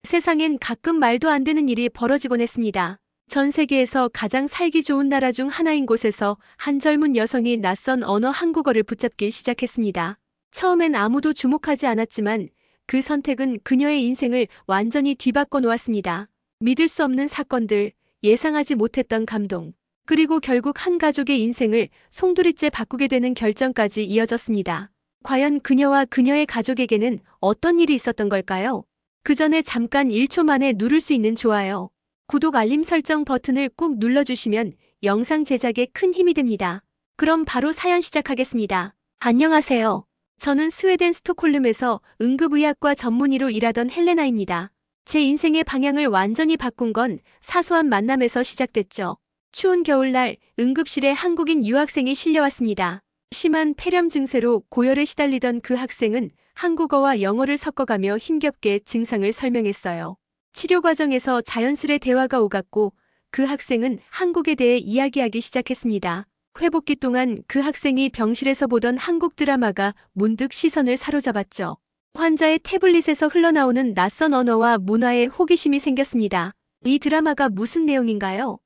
세상엔 가끔 말도 안 되는 일이 벌어지곤 했습니다. 전 세계에서 가장 살기 좋은 나라 중 하나인 곳에서 한 젊은 여성이 낯선 언어 한국어를 붙잡기 시작했습니다. 처음엔 아무도 주목하지 않았지만 그 선택은 그녀의 인생을 완전히 뒤바꿔 놓았습니다. 믿을 수 없는 사건들, 예상하지 못했던 감동, 그리고 결국 한 가족의 인생을 송두리째 바꾸게 되는 결정까지 이어졌습니다. 과연 그녀와 그녀의 가족에게는 어떤 일이 있었던 걸까요? 그 전에 잠깐 1초 만에 누를 수 있는 좋아요, 구독 알림 설정 버튼을 꾹 눌러주시면 영상 제작에 큰 힘이 됩니다. 그럼 바로 사연 시작하겠습니다. 안녕하세요. 저는 스웨덴 스톡홀름에서 응급의학과 전문의로 일하던 헬레나입니다. 제 인생의 방향을 완전히 바꾼 건 사소한 만남에서 시작됐죠. 추운 겨울날 응급실에 한국인 유학생이 실려왔습니다. 심한 폐렴 증세로 고열에 시달리던 그 학생은 한국어와 영어를 섞어가며 힘겹게 증상을 설명했어요. 치료 과정에서 자연스레 대화가 오갔고 그 학생은 한국에 대해 이야기하기 시작했습니다. 회복기 동안 그 학생이 병실에서 보던 한국 드라마가 문득 시선을 사로잡았죠. 환자의 태블릿에서 흘러나오는 낯선 언어와 문화에 호기심이 생겼습니다. 이 드라마가 무슨 내용인가요?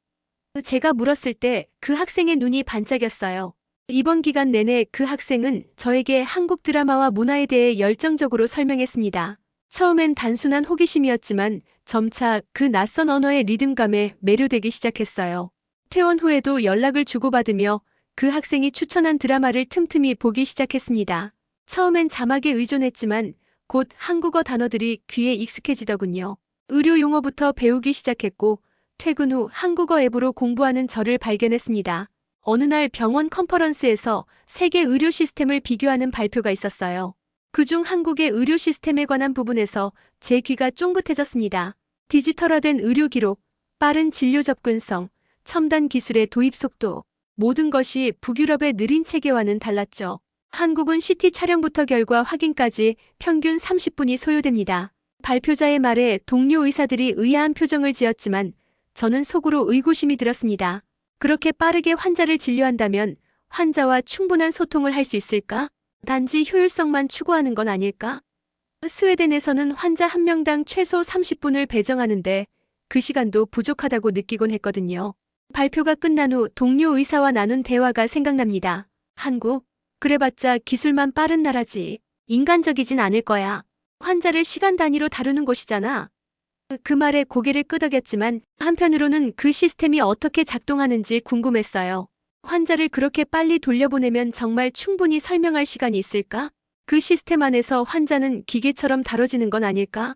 제가 물었을 때 그 학생의 눈이 반짝였어요. 이번 기간 내내 그 학생은 저에게 한국 드라마와 문화에 대해 열정적으로 설명했습니다. 처음엔 단순한 호기심이었지만 점차 그 낯선 언어의 리듬감에 매료되기 시작했어요. 퇴원 후에도 연락을 주고받으며 그 학생이 추천한 드라마를 틈틈이 보기 시작했습니다. 처음엔 자막에 의존했지만 곧 한국어 단어들이 귀에 익숙해지더군요. 의료 용어부터 배우기 시작했고 퇴근 후 한국어 앱으로 공부하는 저를 발견했습니다. 어느 날 병원 컨퍼런스에서 세계 의료 시스템을 비교하는 발표가 있었어요. 그중 한국의 의료 시스템에 관한 부분에서 제 귀가 쫑긋해졌습니다. 디지털화된 의료 기록, 빠른 진료 접근성, 첨단 기술의 도입 속도, 모든 것이 북유럽의 느린 체계와는 달랐죠. 한국은 CT 촬영부터 결과 확인까지 평균 30분이 소요됩니다. 발표자의 말에 동료 의사들이 의아한 표정을 지었지만 저는 속으로 의구심이 들었습니다. 그렇게 빠르게 환자를 진료한다면 환자와 충분한 소통을 할 수 있을까? 단지 효율성만 추구하는 건 아닐까? 스웨덴에서는 환자 한 명당 최소 30분을 배정하는데 그 시간도 부족하다고 느끼곤 했거든요. 발표가 끝난 후 동료 의사와 나눈 대화가 생각납니다. 한국? 그래봤자 기술만 빠른 나라지. 인간적이진 않을 거야. 환자를 시간 단위로 다루는 곳이잖아. 그 말에 고개를 끄덕였지만 한편으로는 그 시스템이 어떻게 작동하는지 궁금했어요. 환자를 그렇게 빨리 돌려보내면 정말 충분히 설명할 시간이 있을까? 그 시스템 안에서 환자는 기계처럼 다뤄지는 건 아닐까?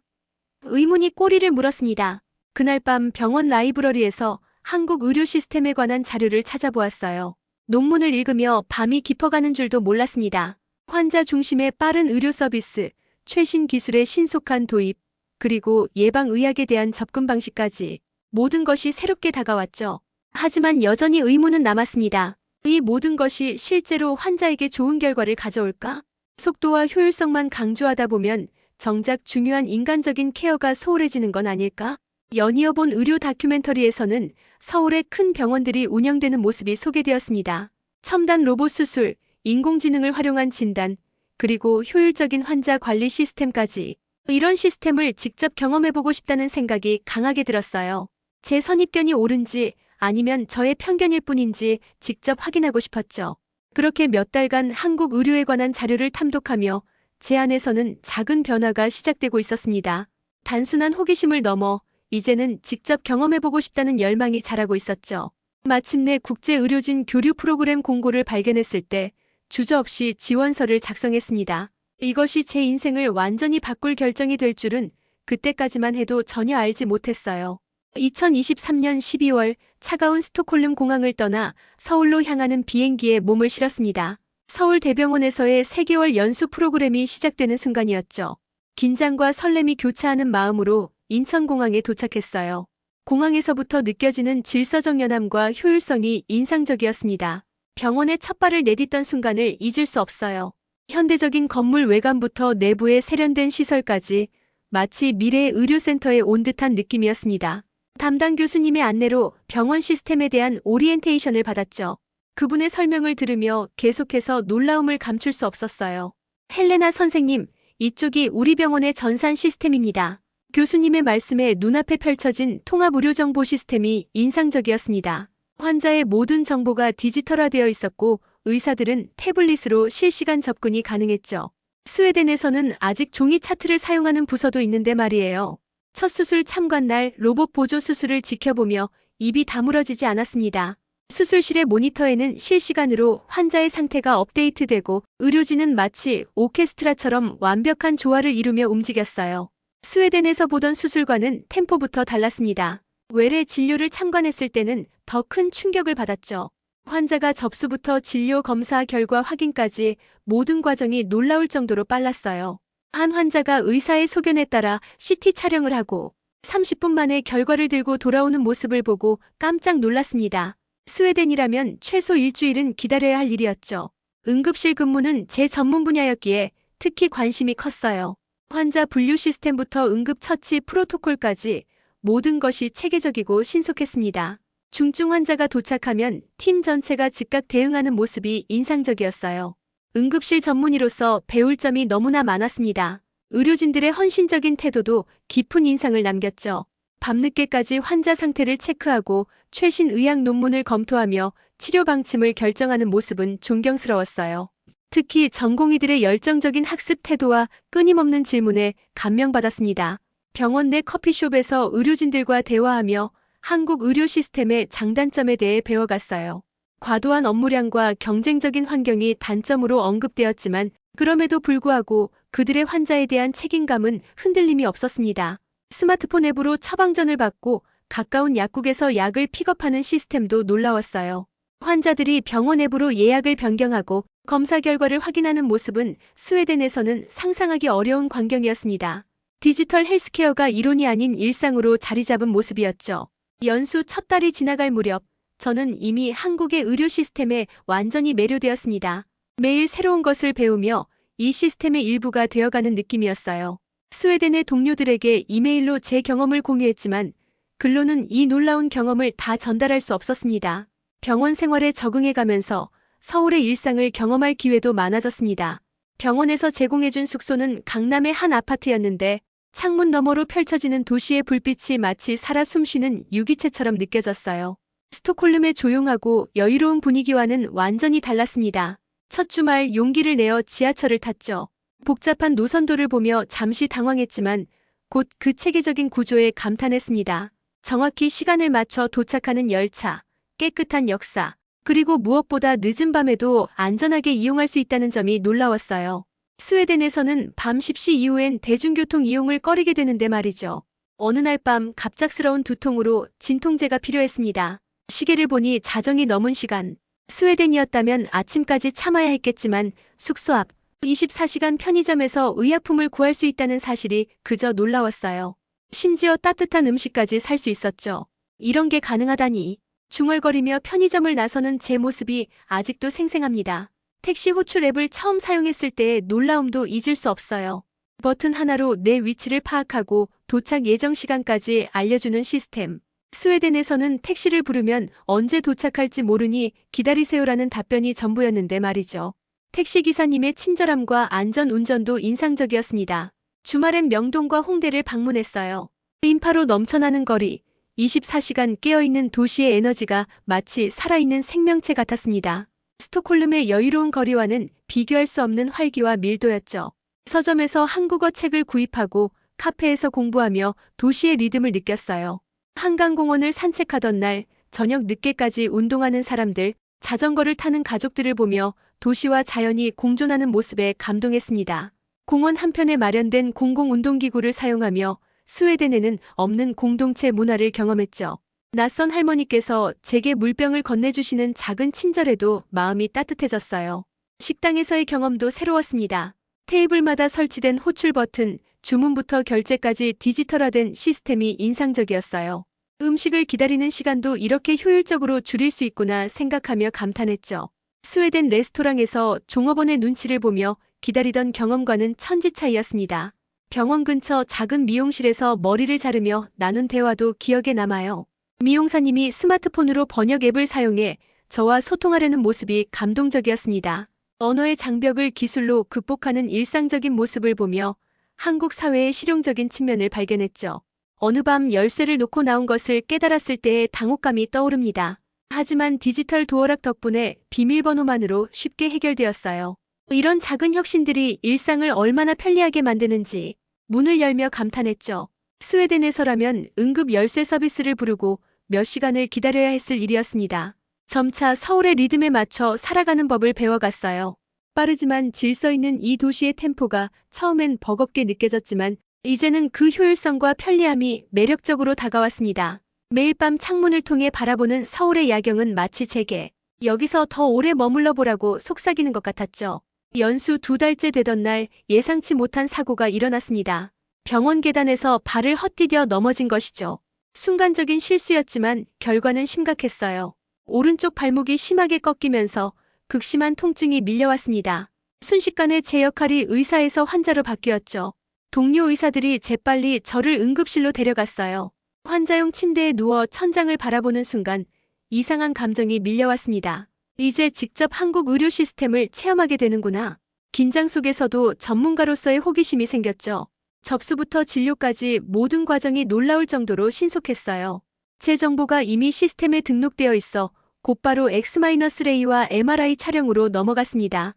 의문이 꼬리를 물었습니다. 그날 밤 병원 라이브러리에서 한국 의료 시스템에 관한 자료를 찾아보았어요. 논문을 읽으며 밤이 깊어가는 줄도 몰랐습니다. 환자 중심의 빠른 의료 서비스, 최신 기술의 신속한 도입, 그리고 예방의학에 대한 접근 방식까지 모든 것이 새롭게 다가왔죠. 하지만 여전히 의문은 남았습니다. 이 모든 것이 실제로 환자에게 좋은 결과를 가져올까? 속도와 효율성만 강조하다 보면 정작 중요한 인간적인 케어가 소홀해지는 건 아닐까? 연이어 본 의료 다큐멘터리에서는 서울의 큰 병원들이 운영되는 모습이 소개되었습니다. 첨단 로봇 수술, 인공지능을 활용한 진단, 그리고 효율적인 환자 관리 시스템까지 이런 시스템을 직접 경험해보고 싶다는 생각이 강하게 들었어요. 제 선입견이 옳은지 아니면 저의 편견일 뿐인지 직접 확인하고 싶었죠. 그렇게 몇 달간 한국 의료에 관한 자료를 탐독하며 제 안에서는 작은 변화가 시작되고 있었습니다. 단순한 호기심을 넘어 이제는 직접 경험해보고 싶다는 열망이 자라고 있었죠. 마침내 국제의료진 교류 프로그램 공고를 발견했을 때 주저없이 지원서를 작성했습니다. 이것이 제 인생을 완전히 바꿀 결정이 될 줄은 그때까지만 해도 전혀 알지 못했어요. 2023년 12월 차가운 스톡홀름 공항을 떠나 서울로 향하는 비행기에 몸을 실었습니다. 서울대병원에서의 3개월 연수 프로그램이 시작되는 순간이었죠. 긴장과 설렘이 교차하는 마음으로 인천공항에 도착했어요. 공항에서부터 느껴지는 질서정연함과 효율성이 인상적이었습니다. 병원에 첫 발을 내딛던 순간을 잊을 수 없어요. 현대적인 건물 외관부터 내부의 세련된 시설까지 마치 미래의 의료센터에 온 듯한 느낌이었습니다. 담당 교수님의 안내로 병원 시스템에 대한 오리엔테이션을 받았죠. 그분의 설명을 들으며 계속해서 놀라움을 감출 수 없었어요. 헬레나 선생님, 이쪽이 우리 병원의 전산 시스템입니다. 교수님의 말씀에 눈앞에 펼쳐진 통합 의료 정보 시스템이 인상적이었습니다. 환자의 모든 정보가 디지털화되어 있었고 의사들은 태블릿으로 실시간 접근이 가능했죠. 스웨덴에서는 아직 종이 차트를 사용하는 부서도 있는데 말이에요. 첫 수술 참관 날 로봇 보조 수술을 지켜보며 입이 다물어지지 않았습니다. 수술실의 모니터에는 실시간으로 환자의 상태가 업데이트되고 의료진은 마치 오케스트라처럼 완벽한 조화를 이루며 움직였어요. 스웨덴에서 보던 수술과는 템포부터 달랐습니다. 외래 진료를 참관했을 때는 더 큰 충격을 받았죠. 환자가 접수부터 진료 검사 결과 확인까지 모든 과정이 놀라울 정도로 빨랐어요. 한 환자가 의사의 소견에 따라 CT 촬영을 하고 30분 만에 결과를 들고 돌아오는 모습을 보고 깜짝 놀랐습니다. 스웨덴이라면 최소 일주일은 기다려야 할 일이었죠. 응급실 근무는 제 전문 분야였기에 특히 관심이 컸어요. 환자 분류 시스템부터 응급처치 프로토콜까지 모든 것이 체계적이고 신속했습니다. 중증 환자가 도착하면 팀 전체가 즉각 대응하는 모습이 인상적이었어요. 응급실 전문의로서 배울 점이 너무나 많았습니다. 의료진들의 헌신적인 태도도 깊은 인상을 남겼죠. 밤늦게까지 환자 상태를 체크하고 최신 의학 논문을 검토하며 치료 방침을 결정하는 모습은 존경스러웠어요. 특히 전공의들의 열정적인 학습 태도와 끊임없는 질문에 감명받았습니다. 병원 내 커피숍에서 의료진들과 대화하며 한국 의료 시스템의 장단점에 대해 배워갔어요. 과도한 업무량과 경쟁적인 환경이 단점으로 언급되었지만 그럼에도 불구하고 그들의 환자에 대한 책임감은 흔들림이 없었습니다. 스마트폰 앱으로 처방전을 받고 가까운 약국에서 약을 픽업하는 시스템도 놀라웠어요. 환자들이 병원 앱으로 예약을 변경하고 검사 결과를 확인하는 모습은 스웨덴에서는 상상하기 어려운 광경이었습니다. 디지털 헬스케어가 이론이 아닌 일상으로 자리 잡은 모습이었죠. 연수 첫 달이 지나갈 무렵 저는 이미 한국의 의료 시스템에 완전히 매료되었습니다. 매일 새로운 것을 배우며 이 시스템의 일부가 되어가는 느낌이었어요. 스웨덴의 동료들에게 이메일로 제 경험을 공유했지만 글로는 이 놀라운 경험을 다 전달할 수 없었습니다. 병원 생활에 적응해가면서 서울의 일상을 경험할 기회도 많아졌습니다. 병원에서 제공해준 숙소는 강남의 한 아파트였는데 창문 너머로 펼쳐지는 도시의 불빛이 마치 살아 숨쉬는 유기체처럼 느껴졌어요. 스톡홀름의 조용하고 여유로운 분위기와는 완전히 달랐습니다. 첫 주말 용기를 내어 지하철을 탔죠. 복잡한 노선도를 보며 잠시 당황했지만 곧 그 체계적인 구조에 감탄했습니다. 정확히 시간을 맞춰 도착하는 열차, 깨끗한 역사, 그리고 무엇보다 늦은 밤에도 안전하게 이용할 수 있다는 점이 놀라웠어요. 스웨덴에서는 밤 10시 이후엔 대중교통 이용을 꺼리게 되는데 말이죠. 어느 날 밤 갑작스러운 두통으로 진통제가 필요했습니다. 시계를 보니 자정이 넘은 시간. 스웨덴이었다면 아침까지 참아야 했겠지만 숙소 앞 24시간 편의점에서 의약품을 구할 수 있다는 사실이 그저 놀라웠어요. 심지어 따뜻한 음식까지 살 수 있었죠. 이런 게 가능하다니. 중얼거리며 편의점을 나서는 제 모습이 아직도 생생합니다. 택시 호출 앱을 처음 사용했을 때의 놀라움도 잊을 수 없어요. 버튼 하나로 내 위치를 파악하고 도착 예정 시간까지 알려주는 시스템. 스웨덴에서는 택시를 부르면 언제 도착할지 모르니 기다리세요라는 답변이 전부였는데 말이죠. 택시기사님의 친절함과 안전 운전도 인상적이었습니다. 주말엔 명동과 홍대를 방문했어요. 인파로 넘쳐나는 거리, 24시간 깨어있는 도시의 에너지가 마치 살아있는 생명체 같았습니다. 스톡홀름의 여유로운 거리와는 비교할 수 없는 활기와 밀도였죠. 서점에서 한국어 책을 구입하고 카페에서 공부하며 도시의 리듬을 느꼈어요. 한강공원을 산책하던 날, 저녁 늦게까지 운동하는 사람들, 자전거를 타는 가족들을 보며 도시와 자연이 공존하는 모습에 감동했습니다. 공원 한편에 마련된 공공운동기구를 사용하며 스웨덴에는 없는 공동체 문화를 경험했죠. 낯선 할머니께서 제게 물병을 건네주시는 작은 친절에도 마음이 따뜻해졌어요. 식당에서의 경험도 새로웠습니다. 테이블마다 설치된 호출 버튼, 주문부터 결제까지 디지털화된 시스템이 인상적이었어요. 음식을 기다리는 시간도 이렇게 효율적으로 줄일 수 있구나 생각하며 감탄했죠. 스웨덴 레스토랑에서 종업원의 눈치를 보며 기다리던 경험과는 천지 차이였습니다. 병원 근처 작은 미용실에서 머리를 자르며 나눈 대화도 기억에 남아요. 미용사님이 스마트폰으로 번역 앱을 사용해 저와 소통하려는 모습이 감동적이었습니다. 언어의 장벽을 기술로 극복하는 일상적인 모습을 보며 한국 사회의 실용적인 측면을 발견했죠. 어느 밤 열쇠를 놓고 나온 것을 깨달았을 때의 당혹감이 떠오릅니다. 하지만 디지털 도어락 덕분에 비밀번호만으로 쉽게 해결되었어요. 이런 작은 혁신들이 일상을 얼마나 편리하게 만드는지 문을 열며 감탄했죠. 스웨덴에서라면 응급 열쇠 서비스를 부르고 몇 시간을 기다려야 했을 일이었습니다. 점차 서울의 리듬에 맞춰 살아가는 법을 배워갔어요. 빠르지만 질서 있는 이 도시의 템포가 처음엔 버겁게 느껴졌지만 이제는 그 효율성과 편리함이 매력적으로 다가왔습니다. 매일 밤 창문을 통해 바라보는 서울의 야경은 마치 제게 여기서 더 오래 머물러 보라고 속삭이는 것 같았죠. 연수 2달째 되던 날 예상치 못한 사고가 일어났습니다. 병원 계단에서 발을 헛디뎌 넘어진 것이죠. 순간적인 실수였지만 결과는 심각했어요. 오른쪽 발목이 심하게 꺾이면서 극심한 통증이 밀려왔습니다. 순식간에 제 역할이 의사에서 환자로 바뀌었죠. 동료 의사들이 재빨리 저를 응급실로 데려갔어요. 환자용 침대에 누워 천장을 바라보는 순간 이상한 감정이 밀려왔습니다. 이제 직접 한국 의료 시스템을 체험하게 되는구나. 긴장 속에서도 전문가로서의 호기심이 생겼죠. 접수부터 진료까지 모든 과정이 놀라울 정도로 신속했어요. 제 정보가 이미 시스템에 등록되어 있어 곧바로 X-레이와 MRI 촬영으로 넘어갔습니다.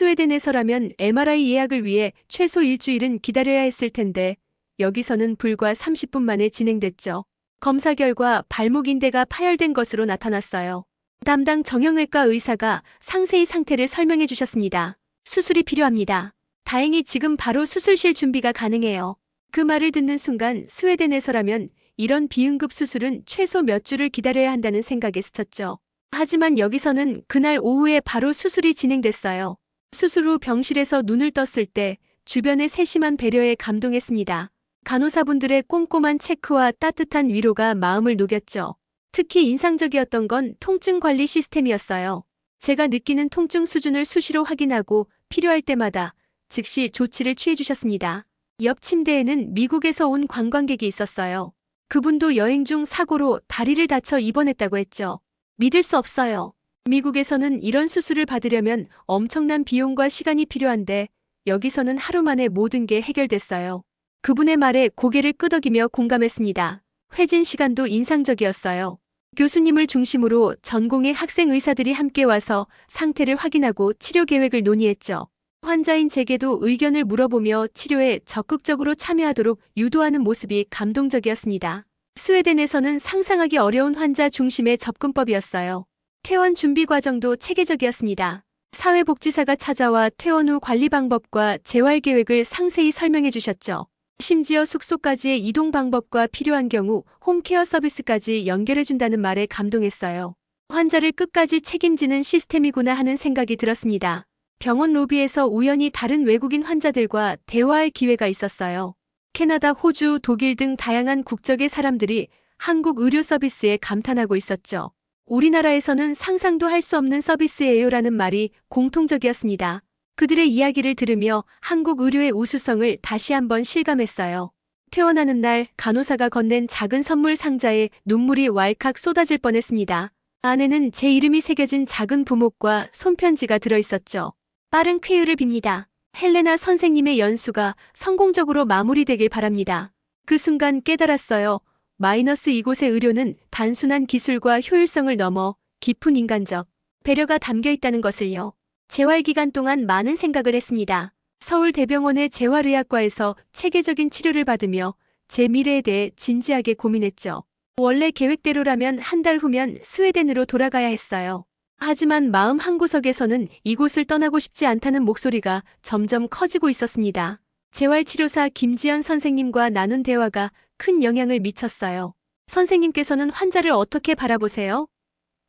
스웨덴에서라면 MRI 예약을 위해 최소 일주일은 기다려야 했을 텐데 여기서는 불과 30분 만에 진행됐죠. 검사 결과 발목 인대가 파열된 것으로 나타났어요. 담당 정형외과 의사가 상세히 상태를 설명해 주셨습니다. 수술이 필요합니다. 다행히 지금 바로 수술실 준비가 가능해요. 그 말을 듣는 순간 스웨덴에서라면 이런 비응급 수술은 최소 몇 주를 기다려야 한다는 생각에 스쳤죠. 하지만 여기서는 그날 오후에 바로 수술이 진행됐어요. 수술 후 병실에서 눈을 떴을 때 주변의 세심한 배려에 감동했습니다. 간호사분들의 꼼꼼한 체크와 따뜻한 위로가 마음을 녹였죠. 특히 인상적이었던 건 통증 관리 시스템이었어요. 제가 느끼는 통증 수준을 수시로 확인하고 필요할 때마다 즉시 조치를 취해주셨습니다. 옆 침대에는 미국에서 온 관광객이 있었어요. 그분도 여행 중 사고로 다리를 다쳐 입원했다고 했죠. 믿을 수 없어요. 미국에서는 이런 수술을 받으려면 엄청난 비용과 시간이 필요한데 여기서는 하루 만에 모든 게 해결됐어요. 그분의 말에 고개를 끄덕이며 공감했습니다. 회진 시간도 인상적이었어요. 교수님을 중심으로 전공의 학생 의사들이 함께 와서 상태를 확인하고 치료 계획을 논의했죠. 환자인 제게도 의견을 물어보며 치료에 적극적으로 참여하도록 유도하는 모습이 감동적이었습니다. 스웨덴에서는 상상하기 어려운 환자 중심의 접근법이었어요. 퇴원 준비 과정도 체계적이었습니다. 사회복지사가 찾아와 퇴원 후 관리 방법과 재활 계획을 상세히 설명해 주셨죠. 심지어 숙소까지의 이동 방법과 필요한 경우 홈케어 서비스까지 연결해 준다는 말에 감동했어요. 환자를 끝까지 책임지는 시스템이구나 하는 생각이 들었습니다. 병원 로비에서 우연히 다른 외국인 환자들과 대화할 기회가 있었어요. 캐나다, 호주, 독일 등 다양한 국적의 사람들이 한국 의료 서비스에 감탄하고 있었죠. 우리나라에서는 상상도 할 수 없는 서비스예요라는 말이 공통적이었습니다. 그들의 이야기를 들으며 한국 의료의 우수성을 다시 한번 실감했어요. 퇴원하는 날 간호사가 건넨 작은 선물 상자에 눈물이 왈칵 쏟아질 뻔했습니다. 안에는 제 이름이 새겨진 작은 부목과 손편지가 들어있었죠. 빠른 쾌유를 빕니다. 헬레나 선생님의 연수가 성공적으로 마무리되길 바랍니다. 그 순간 깨달았어요. 마이너스 이곳의 의료는 단순한 기술과 효율성을 넘어 깊은 인간적 배려가 담겨 있다는 것을요. 재활 기간 동안 많은 생각을 했습니다. 서울대병원의 재활의학과에서 체계적인 치료를 받으며 제 미래에 대해 진지하게 고민했죠. 원래 계획대로라면 한 달 후면 스웨덴으로 돌아가야 했어요. 하지만 마음 한구석에서는 이곳을 떠나고 싶지 않다는 목소리가 점점 커지고 있었습니다. 재활치료사 김지연 선생님과 나눈 대화가 큰 영향을 미쳤어요. 선생님께서는 환자를 어떻게 바라보세요?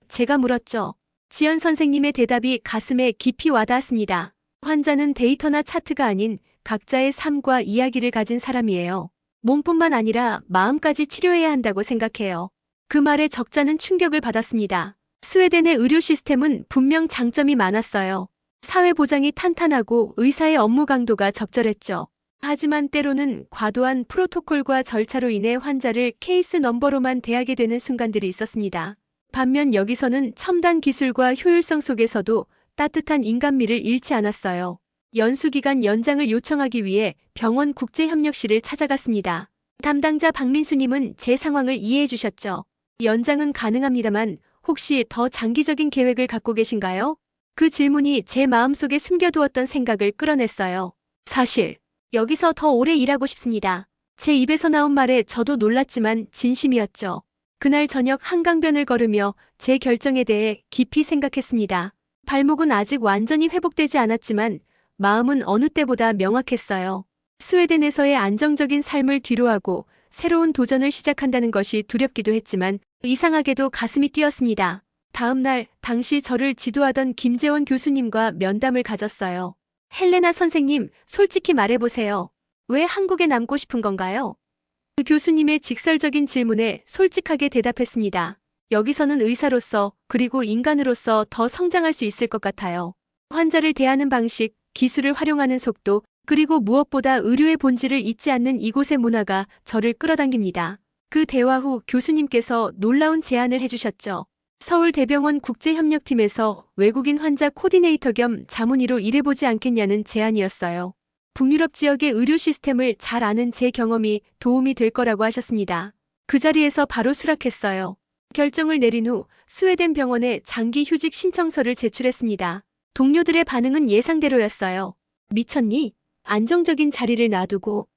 제가 물었죠. 지연 선생님의 대답이 가슴에 깊이 와닿았습니다. 환자는 데이터나 차트가 아닌 각자의 삶과 이야기를 가진 사람이에요. 몸뿐만 아니라 마음까지 치료해야 한다고 생각해요. 그 말에 적잖은 충격을 받았습니다. 스웨덴의 의료 시스템은 분명 장점이 많았어요. 사회보장이 탄탄하고 의사의 업무 강도가 적절했죠. 하지만 때로는 과도한 프로토콜과 절차로 인해 환자를 케이스 넘버로만 대하게 되는 순간들이 있었습니다. 반면 여기서는 첨단 기술과 효율성 속에서도 따뜻한 인간미를 잃지 않았어요. 연수기간 연장을 요청하기 위해 병원 국제협력실을 찾아갔습니다. 담당자 박민수님은 제 상황을 이해해 주셨죠. 연장은 가능합니다만 혹시 더 장기적인 계획을 갖고 계신가요? 그 질문이 제 마음속에 숨겨두었던 생각을 끌어냈어요. 사실 여기서 더 오래 일하고 싶습니다. 제 입에서 나온 말에 저도 놀랐지만 진심이었죠. 그날 저녁 한강변을 걸으며 제 결정에 대해 깊이 생각했습니다. 발목은 아직 완전히 회복되지 않았지만 마음은 어느 때보다 명확했어요. 스웨덴에서의 안정적인 삶을 뒤로하고 새로운 도전을 시작한다는 것이 두렵기도 했지만 이상하게도 가슴이 뛰었습니다. 다음 날 당시 저를 지도하던 김재원 교수님과 면담을 가졌어요. 헬레나 선생님, 솔직히 말해보세요. 왜 한국에 남고 싶은 건가요? 그 교수님의 직설적인 질문에 솔직하게 대답했습니다. 여기서는 의사로서 그리고 인간으로서 더 성장할 수 있을 것 같아요. 환자를 대하는 방식, 기술을 활용하는 속도, 그리고 무엇보다 의료의 본질을 잊지 않는 이곳의 문화가 저를 끌어당깁니다. 그 대화 후 교수님께서 놀라운 제안을 해주셨죠. 서울대병원 국제협력팀에서 외국인 환자 코디네이터 겸 자문의로 일해보지 않겠냐는 제안이었어요. 북유럽 지역의 의료 시스템을 잘 아는 제 경험이 도움이 될 거라고 하셨습니다. 그 자리에서 바로 수락했어요. 결정을 내린 후 스웨덴 병원에 장기 휴직 신청서를 제출했습니다. 동료들의 반응은 예상대로였어요. 미쳤니? 안정적인 자리를 놔두고.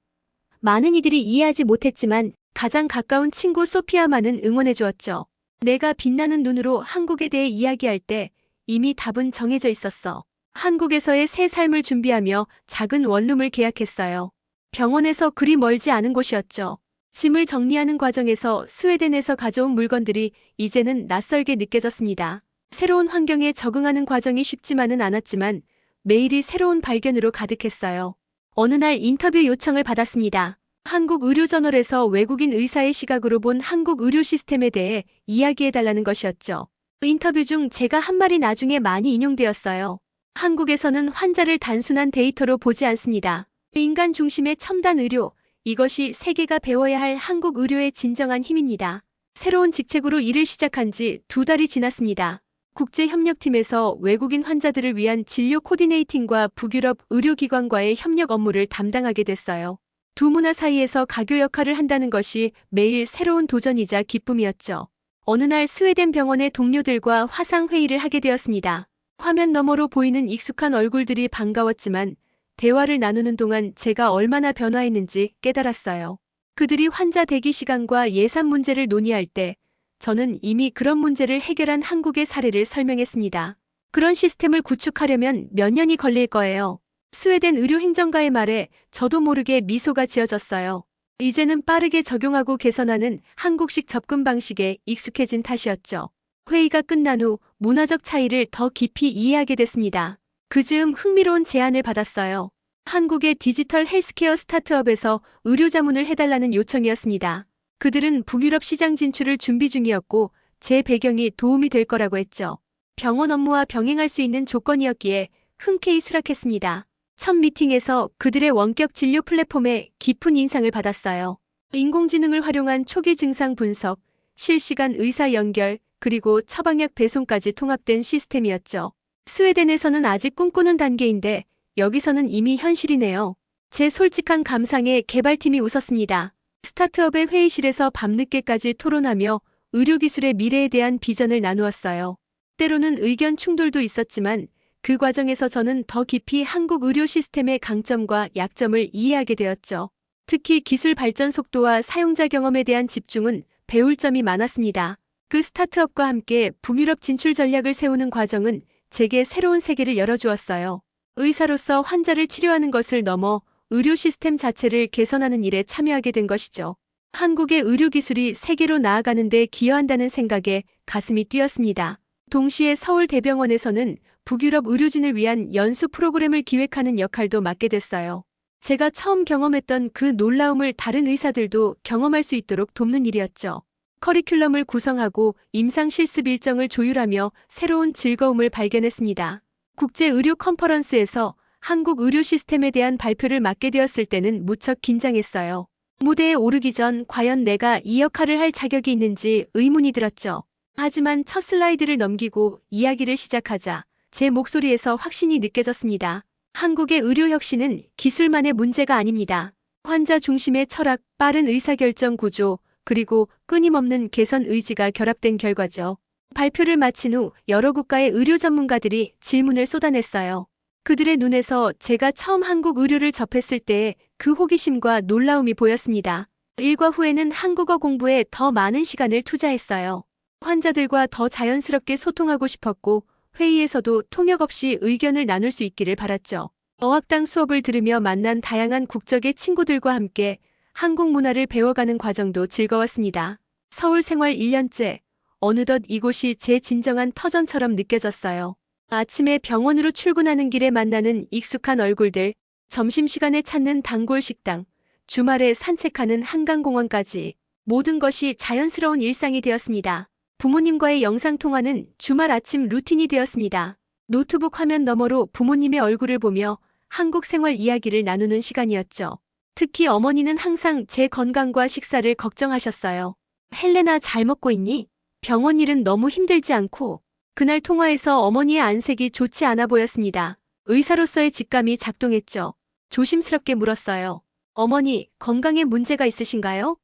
많은 이들이 이해하지 못했지만 가장 가까운 친구 소피아만은 응원해 주었죠. 내가 빛나는 눈으로 한국에 대해 이야기할 때 이미 답은 정해져 있었어. 한국에서의 새 삶을 준비하며 작은 원룸을 계약했어요. 병원에서 그리 멀지 않은 곳이었죠. 짐을 정리하는 과정에서 스웨덴에서 가져온 물건들이 이제는 낯설게 느껴졌습니다. 새로운 환경에 적응하는 과정이 쉽지만은 않았지만 매일이 새로운 발견으로 가득했어요. 어느 날 인터뷰 요청을 받았습니다. 한국의료저널에서 외국인 의사의 시각으로 본 한국 의료 시스템에 대해 이야기해달라는 것이었죠. 인터뷰 중 제가 한 말이 나중에 많이 인용되었어요. 한국에서는 환자를 단순한 데이터로 보지 않습니다. 인간 중심의 첨단 의료, 이것이 세계가 배워야 할 한국 의료의 진정한 힘입니다. 새로운 직책으로 일을 시작한 지 2달이 지났습니다. 국제협력팀에서 외국인 환자들을 위한 진료 코디네이팅과 북유럽 의료기관과의 협력 업무를 담당하게 됐어요. 두 문화 사이에서 가교 역할을 한다는 것이 매일 새로운 도전이자 기쁨이었죠. 어느 날 스웨덴 병원의 동료들과 화상회의를 하게 되었습니다. 화면 너머로 보이는 익숙한 얼굴들이 반가웠지만 대화를 나누는 동안 제가 얼마나 변화했는지 깨달았어요. 그들이 환자 대기 시간과 예산 문제를 논의할 때 저는 이미 그런 문제를 해결한 한국의 사례를 설명했습니다. 그런 시스템을 구축하려면 몇 년이 걸릴 거예요. 스웨덴 의료행정가의 말에 저도 모르게 미소가 지어졌어요. 이제는 빠르게 적용하고 개선하는 한국식 접근 방식에 익숙해진 탓이었죠. 회의가 끝난 후 문화적 차이를 더 깊이 이해하게 됐습니다. 그 즈음 흥미로운 제안을 받았어요. 한국의 디지털 헬스케어 스타트업에서 의료 자문을 해달라는 요청이었습니다. 그들은 북유럽 시장 진출을 준비 중이었고 제 배경이 도움이 될 거라고 했죠. 병원 업무와 병행할 수 있는 조건이었기에 흔쾌히 수락했습니다. 첫 미팅에서 그들의 원격 진료 플랫폼에 깊은 인상을 받았어요. 인공지능을 활용한 초기 증상 분석, 실시간 의사 연결, 그리고 처방약 배송까지 통합된 시스템이었죠. 스웨덴에서는 아직 꿈꾸는 단계인데 여기서는 이미 현실이네요. 제 솔직한 감상에 개발팀이 웃었습니다. 스타트업의 회의실에서 밤늦게까지 토론하며 의료기술의 미래에 대한 비전을 나누었어요. 때로는 의견 충돌도 있었지만 그 과정에서 저는 더 깊이 한국 의료 시스템의 강점과 약점을 이해하게 되었죠. 특히 기술 발전 속도와 사용자 경험에 대한 집중은 배울 점이 많았습니다. 그 스타트업과 함께 북유럽 진출 전략을 세우는 과정은 제게 새로운 세계를 열어주었어요. 의사로서 환자를 치료하는 것을 넘어 의료 시스템 자체를 개선하는 일에 참여하게 된 것이죠. 한국의 의료기술이 세계로 나아가는 데 기여한다는 생각에 가슴이 뛰었습니다. 동시에 서울대병원에서는 북유럽 의료진을 위한 연수 프로그램을 기획하는 역할도 맡게 됐어요. 제가 처음 경험했던 그 놀라움을 다른 의사들도 경험할 수 있도록 돕는 일이었죠. 커리큘럼을 구성하고 임상 실습 일정을 조율하며 새로운 즐거움을 발견했습니다. 국제의료 컨퍼런스에서 한국 의료 시스템에 대한 발표를 맡게 되었을 때는 무척 긴장했어요. 무대에 오르기 전 과연 내가 이 역할을 할 자격이 있는지 의문이 들었죠. 하지만 첫 슬라이드를 넘기고 이야기를 시작하자 제 목소리에서 확신이 느껴졌습니다. 한국의 의료 혁신은 기술만의 문제가 아닙니다. 환자 중심의 철학, 빠른 의사결정 구조, 그리고 끊임없는 개선 의지가 결합된 결과죠. 발표를 마친 후 여러 국가의 의료 전문가들이 질문을 쏟아냈어요. 그들의 눈에서 제가 처음 한국 의료를 접했을 때의 그 호기심과 놀라움이 보였습니다. 일과 후에는 한국어 공부에 더 많은 시간을 투자했어요. 환자들과 더 자연스럽게 소통하고 싶었고 회의에서도 통역 없이 의견을 나눌 수 있기를 바랐죠. 어학당 수업을 들으며 만난 다양한 국적의 친구들과 함께 한국 문화를 배워가는 과정도 즐거웠습니다. 서울 생활 1년째, 어느덧 이곳이 제 진정한 터전처럼 느껴졌어요. 아침에 병원으로 출근하는 길에 만나는 익숙한 얼굴들, 점심시간에 찾는 단골 식당, 주말에 산책하는 한강공원까지 모든 것이 자연스러운 일상이 되었습니다. 부모님과의 영상통화는 주말 아침 루틴이 되었습니다. 노트북 화면 너머로 부모님의 얼굴을 보며 한국 생활 이야기를 나누는 시간이었죠. 특히 어머니는 항상 제 건강과 식사를 걱정하셨어요. 헬레나 잘 먹고 있니? 병원 일은 너무 힘들지 않고. 그날 통화에서 어머니의 안색이 좋지 않아 보였습니다. 의사로서의 직감이 작동했죠. 조심스럽게 물었어요. 어머니, 건강에 문제가 있으신가요?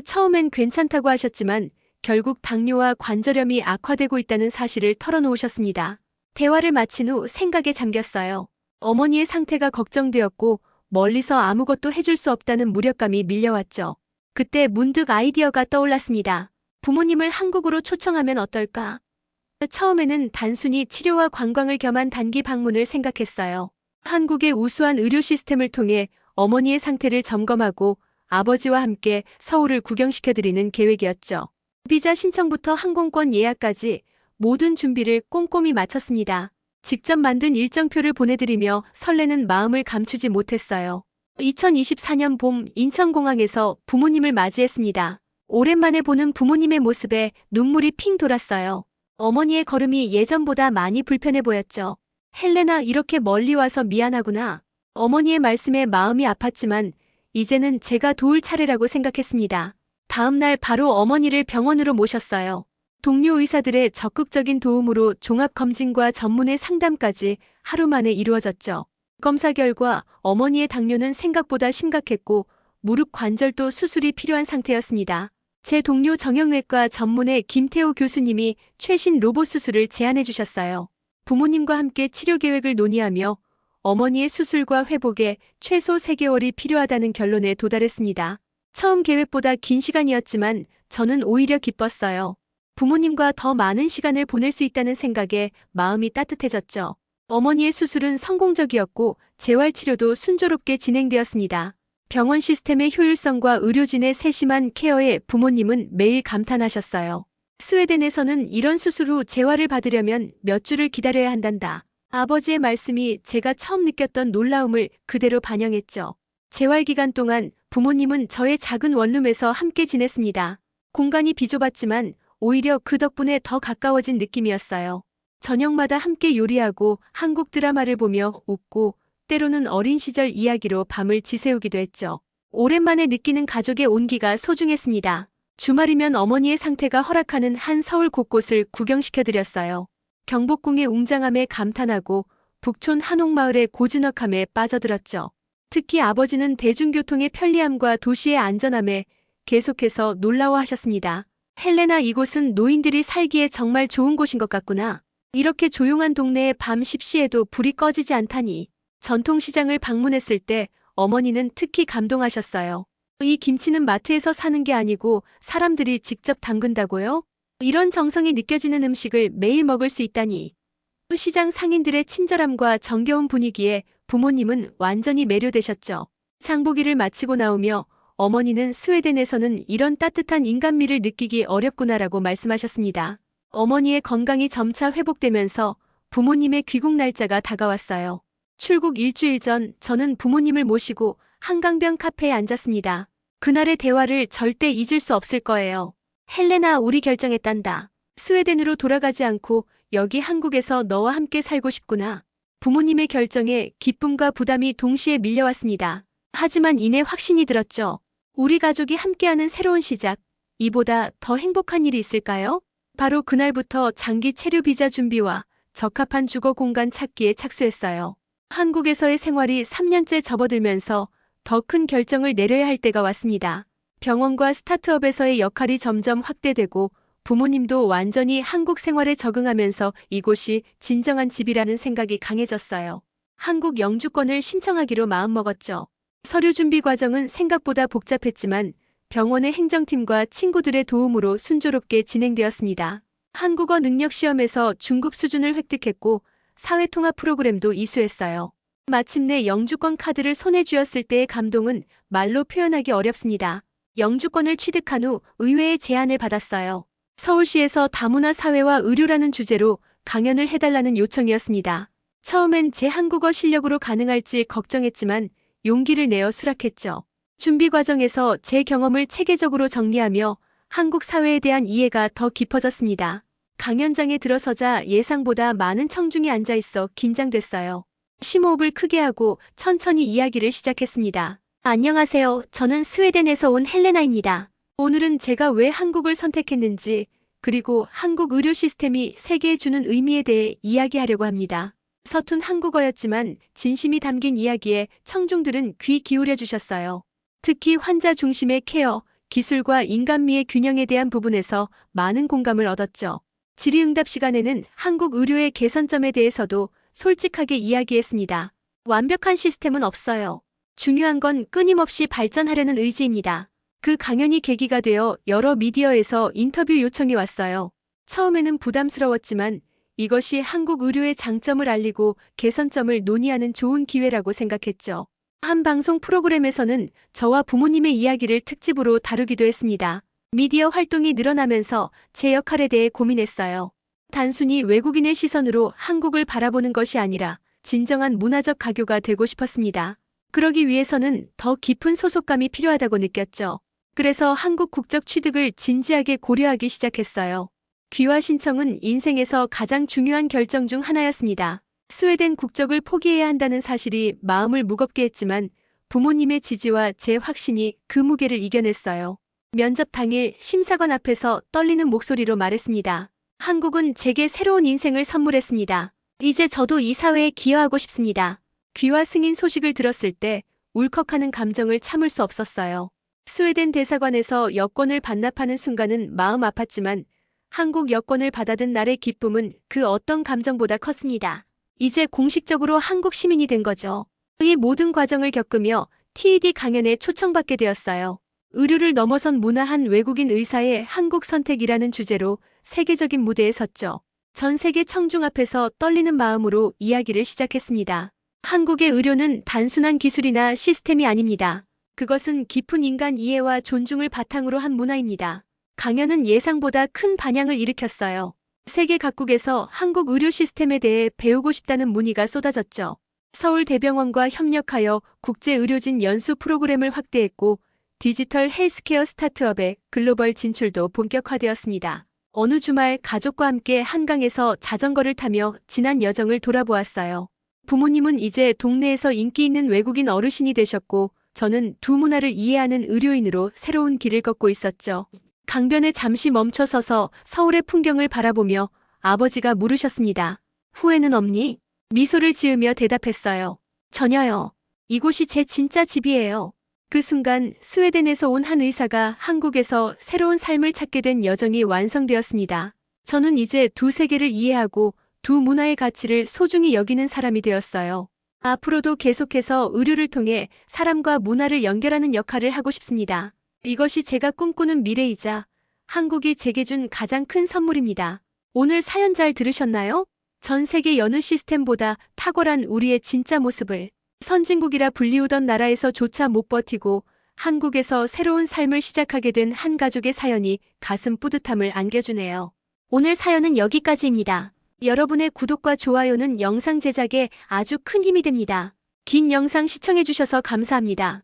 처음엔 괜찮다고 하셨지만 결국 당뇨와 관절염이 악화되고 있다는 사실을 털어놓으셨습니다. 대화를 마친 후 생각에 잠겼어요. 어머니의 상태가 걱정되었고 멀리서 아무것도 해줄 수 없다는 무력감이 밀려왔죠. 그때 문득 아이디어가 떠올랐습니다. 부모님을 한국으로 초청하면 어떨까? 처음에는 단순히 치료와 관광을 겸한 단기 방문을 생각했어요. 한국의 우수한 의료 시스템을 통해 어머니의 상태를 점검하고 아버지와 함께 서울을 구경시켜드리는 계획이었죠. 비자 신청부터 항공권 예약까지 모든 준비를 꼼꼼히 마쳤습니다. 직접 만든 일정표를 보내드리며 설레는 마음을 감추지 못했어요. 2024년 봄 인천공항에서 부모님을 맞이했습니다. 오랜만에 보는 부모님의 모습에 눈물이 핑 돌았어요. 어머니의 걸음이 예전보다 많이 불편해 보였죠. 헬레나, 이렇게 멀리 와서 미안하구나. 어머니의 말씀에 마음이 아팠지만 이제는 제가 도울 차례라고 생각했습니다. 다음 날 바로 어머니를 병원으로 모셨어요. 동료 의사들의 적극적인 도움으로 종합검진과 전문의 상담까지 하루 만에 이루어졌죠. 검사 결과 어머니의 당뇨는 생각보다 심각했고 무릎 관절도 수술이 필요한 상태였습니다. 제 동료 정형외과 전문의 김태호 교수님이 최신 로봇 수술을 제안해 주셨어요. 부모님과 함께 치료 계획을 논의하며 어머니의 수술과 회복에 최소 3개월이 필요하다는 결론에 도달했습니다. 처음 계획보다 긴 시간이었지만 저는 오히려 기뻤어요. 부모님과 더 많은 시간을 보낼 수 있다는 생각에 마음이 따뜻해졌죠. 어머니의 수술은 성공적이었고 재활치료도 순조롭게 진행되었습니다. 병원 시스템의 효율성과 의료진의 세심한 케어에 부모님은 매일 감탄하셨어요. 스웨덴에서는 이런 수술 후 재활을 받으려면 몇 주를 기다려야 한단다. 아버지의 말씀이 제가 처음 느꼈던 놀라움을 그대로 반영했죠. 재활 기간 동안 부모님은 저의 작은 원룸에서 함께 지냈습니다. 공간이 비좁았지만 오히려 그 덕분에 더 가까워진 느낌이었어요. 저녁마다 함께 요리하고 한국 드라마를 보며 웃고 때로는 어린 시절 이야기로 밤을 지새우기도 했죠. 오랜만에 느끼는 가족의 온기가 소중했습니다. 주말이면 어머니의 상태가 허락하는 한 서울 곳곳을 구경시켜드렸어요. 경복궁의 웅장함에 감탄하고 북촌 한옥마을의 고즈넉함에 빠져들었죠. 특히 아버지는 대중교통의 편리함과 도시의 안전함에 계속해서 놀라워하셨습니다. 헬레나, 이곳은 노인들이 살기에 정말 좋은 곳인 것 같구나. 이렇게 조용한 동네에 밤 10시에도 불이 꺼지지 않다니. 전통시장을 방문했을 때 어머니는 특히 감동하셨어요. 이 김치는 마트에서 사는 게 아니고 사람들이 직접 담근다고요? 이런 정성이 느껴지는 음식을 매일 먹을 수 있다니. 시장 상인들의 친절함과 정겨운 분위기에 부모님은 완전히 매료되셨죠. 장보기를 마치고 나오며 어머니는 스웨덴에서는 이런 따뜻한 인간미를 느끼기 어렵구나라고 말씀하셨습니다. 어머니의 건강이 점차 회복되면서 부모님의 귀국 날짜가 다가왔어요. 출국 일주일 전 저는 부모님을 모시고 한강변 카페에 앉았습니다. 그날의 대화를 절대 잊을 수 없을 거예요. 헬레나, 우리 결정했단다. 스웨덴으로 돌아가지 않고 여기 한국에서 너와 함께 살고 싶구나. 부모님의 결정에 기쁨과 부담이 동시에 밀려왔습니다. 하지만 이내 확신이 들었죠. 우리 가족이 함께하는 새로운 시작, 이보다 더 행복한 일이 있을까요? 바로 그날부터 장기 체류 비자 준비와 적합한 주거 공간 찾기에 착수했어요. 한국에서의 생활이 3년째 접어들면서 더 큰 결정을 내려야 할 때가 왔습니다. 병원과 스타트업에서의 역할이 점점 확대되고 부모님도 완전히 한국 생활에 적응하면서 이곳이 진정한 집이라는 생각이 강해졌어요. 한국 영주권을 신청하기로 마음먹었죠. 서류 준비 과정은 생각보다 복잡했지만 병원의 행정팀과 친구들의 도움으로 순조롭게 진행되었습니다. 한국어 능력 시험에서 중급 수준을 획득했고 사회통합 프로그램도 이수했어요. 마침내 영주권 카드를 손에 쥐었을 때의 감동은 말로 표현하기 어렵습니다. 영주권을 취득한 후 의회의 제안을 받았어요. 서울시에서 다문화 사회와 의료라는 주제로 강연을 해달라는 요청이었습니다. 처음엔 제 한국어 실력으로 가능할지 걱정했지만 용기를 내어 수락했죠. 준비 과정에서 제 경험을 체계적으로 정리하며 한국 사회에 대한 이해가 더 깊어졌습니다. 강연장에 들어서자 예상보다 많은 청중이 앉아 있어 긴장됐어요. 심호흡을 크게 하고 천천히 이야기를 시작했습니다. 안녕하세요. 저는 스웨덴에서 온 헬레나입니다. 오늘은 제가 왜 한국을 선택했는지, 그리고 한국 의료 시스템이 세계에 주는 의미에 대해 이야기하려고 합니다. 서툰 한국어였지만 진심이 담긴 이야기에 청중들은 귀 기울여 주셨어요. 특히 환자 중심의 케어, 기술과 인간미의 균형에 대한 부분에서 많은 공감을 얻었죠. 질의응답 시간에는 한국 의료의 개선점에 대해서도 솔직하게 이야기했습니다. 완벽한 시스템은 없어요. 중요한 건 끊임없이 발전하려는 의지입니다. 그 강연이 계기가 되어 여러 미디어에서 인터뷰 요청이 왔어요. 처음에는 부담스러웠지만 이것이 한국 의료의 장점을 알리고 개선점을 논의하는 좋은 기회라고 생각했죠. 한 방송 프로그램에서는 저와 부모님의 이야기를 특집으로 다루기도 했습니다. 미디어 활동이 늘어나면서 제 역할에 대해 고민했어요. 단순히 외국인의 시선으로 한국을 바라보는 것이 아니라 진정한 문화적 가교가 되고 싶었습니다. 그러기 위해서는 더 깊은 소속감이 필요하다고 느꼈죠. 그래서 한국 국적 취득을 진지하게 고려하기 시작했어요. 귀화 신청은 인생에서 가장 중요한 결정 중 하나였습니다. 스웨덴 국적을 포기해야 한다는 사실이 마음을 무겁게 했지만 부모님의 지지와 제 확신이 그 무게를 이겨냈어요. 면접 당일 심사관 앞에서 떨리는 목소리로 말했습니다. 한국은 제게 새로운 인생을 선물했습니다. 이제 저도 이 사회에 기여하고 싶습니다. 귀화 승인 소식을 들었을 때 울컥하는 감정을 참을 수 없었어요. 스웨덴 대사관에서 여권을 반납하는 순간은 마음 아팠지만 한국 여권을 받아든 날의 기쁨은 그 어떤 감정보다 컸습니다. 이제 공식적으로 한국 시민이 된 거죠. 이 모든 과정을 겪으며 TED 강연에 초청받게 되었어요. 의료를 넘어선 문화한 외국인 의사의 한국 선택이라는 주제로 세계적인 무대에 섰죠. 전 세계 청중 앞에서 떨리는 마음으로 이야기를 시작했습니다. 한국의 의료는 단순한 기술이나 시스템이 아닙니다. 그것은 깊은 인간 이해와 존중을 바탕으로 한 문화입니다. 강연은 예상보다 큰 반향을 일으켰어요. 세계 각국에서 한국 의료 시스템에 대해 배우고 싶다는 문의가 쏟아졌죠. 서울대병원과 협력하여 국제의료진 연수 프로그램을 확대했고 디지털 헬스케어 스타트업의 글로벌 진출도 본격화되었습니다. 어느 주말 가족과 함께 한강에서 자전거를 타며 지난 여정을 돌아보았어요. 부모님은 이제 동네에서 인기 있는 외국인 어르신이 되셨고 저는 두 문화를 이해하는 의료인으로 새로운 길을 걷고 있었죠. 강변에 잠시 멈춰서서 서울의 풍경을 바라보며 아버지가 물으셨습니다. 후회는 없니? 미소를 지으며 대답했어요. 전혀요. 이곳이 제 진짜 집이에요. 그 순간 스웨덴에서 온 한 의사가 한국에서 새로운 삶을 찾게 된 여정이 완성되었습니다. 저는 이제 두 세계를 이해하고 두 문화의 가치를 소중히 여기는 사람이 되었어요. 앞으로도 계속해서 의료를 통해 사람과 문화를 연결하는 역할을 하고 싶습니다. 이것이 제가 꿈꾸는 미래이자 한국이 제게 준 가장 큰 선물입니다. 오늘 사연 잘 들으셨나요? 전 세계 여느 시스템보다 탁월한 우리의 진짜 모습을 선진국이라 불리우던 나라에서조차 못 버티고 한국에서 새로운 삶을 시작하게 된 한 가족의 사연이 가슴 뿌듯함을 안겨주네요. 오늘 사연은 여기까지입니다. 여러분의 구독과 좋아요는 영상 제작에 아주 큰 힘이 됩니다. 긴 영상 시청해주셔서 감사합니다.